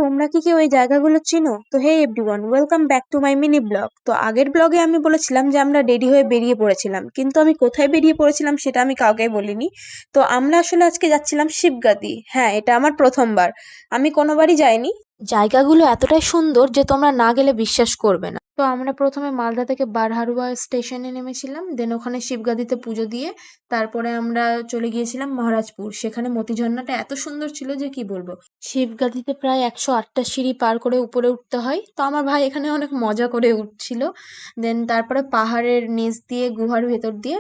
তোমরা কি কেউ এই জায়গাগুলো চিনো? তো hey everyone, welcome back to my mini blog. তো আগের ব্লগে আমি বলেছিলাম যে আমরা রেডি হয়ে বেরিয়ে পড়েছিলাম, কিন্তু আমি কোথায় বেরিয়ে পড়েছিলাম সেটা আমি কাউকে বলিনি। তো আমরা আসলে আজকে যাচ্ছিলাম শিবগাদি। হ্যাঁ, এটা আমার প্রথমবার, আমি কোনোবারই যাইনি। জায়গাগুলো এতটাই সুন্দর যে তোমরা না গেলে বিশ্বাস করবে না। তো আমরা প্রথমে মালদা থেকে বারহারুয়া স্টেশনে নেমেছিলাম, দেন ওখানে শিবগাদিতে পুজো দিয়ে তারপরে আমরা চলে গিয়েছিলাম মহারাজপুর। সেখানে মতিঝর্ণাটা এত সুন্দর ছিল যে কি বলবো। শিবগাদিতে প্রায় 108টা সিঁড়ি পার করে উপরে উঠতে হয়, তো আমার ভাই এখানে অনেক মজা করে উঠছিল। দেন তারপরে পাহাড়ের নিচ দিয়ে গুহার ভেতর দিয়ে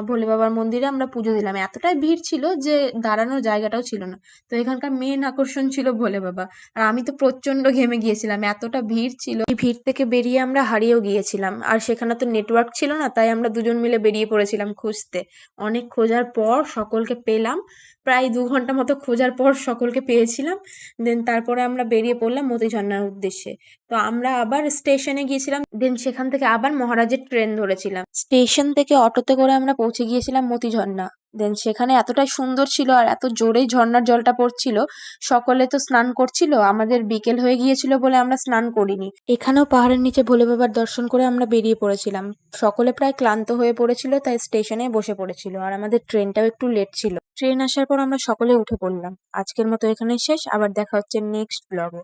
ভোলে বাবার মন্দিরে আমরা পুজো দিলাম। এতটাই ভিড় ছিল যে দাঁড়ানোর জায়গাটাও ছিল না। তো এখানকার মেন আকর্ষণ ছিল ভোলে বাবা। আর আমি তো প্রচন্ড ঘেমে গিয়েছিলাম, এতটা ভিড় ছিল। এই ভিড় থেকে বেরিয়ে আমরা হারিয়েও গিয়েছিলাম, আর সেখানে তো নেটওয়ার্ক ছিল না, তাই আমরা দুজন মিলে বেরিয়ে পড়েছিলাম খুঁজতে। অনেক খোঁজার পর সকলকে পেলাম, প্রায় 2 ঘন্টা মতো খোঁজার পর সকলকে পেয়েছিলাম। দেন তারপরে আমরা বেরিয়ে পড়লাম মতিঝর্ণার উদ্দেশ্যে। তো আমরা আবার স্টেশনে গিয়েছিলাম, দেন সেখান থেকে আবার মহারাজের ট্রেন ধরেছিলাম। স্টেশন থেকে অটোতে করে আমরা পৌঁছে গিয়েছিলাম মতিঝর্ণা। দেন সেখানে এতটাই সুন্দর ছিল আর এত জোরেই ঝর্ণার জলটা পড়ছিল, সকলে তো স্নান করছিল। আমাদের বিকেল হয়ে গিয়েছিল বলে আমরা স্নান করিনি। এখানেও পাহাড়ের নিচে ভোলে বাবার দর্শন করে আমরা বেরিয়ে পড়েছিলাম। সকলে প্রায় ক্লান্ত হয়ে পড়েছিল, তাই স্টেশনে বসে পড়েছিল, আর আমাদের ট্রেনটাও একটু লেট ছিল। ট্রেন আসার পর আমরা সকলে উঠে পড়লাম। আজকের মতো এখানেই শেষ, আবার দেখা হচ্ছে নেক্সট ব্লগে।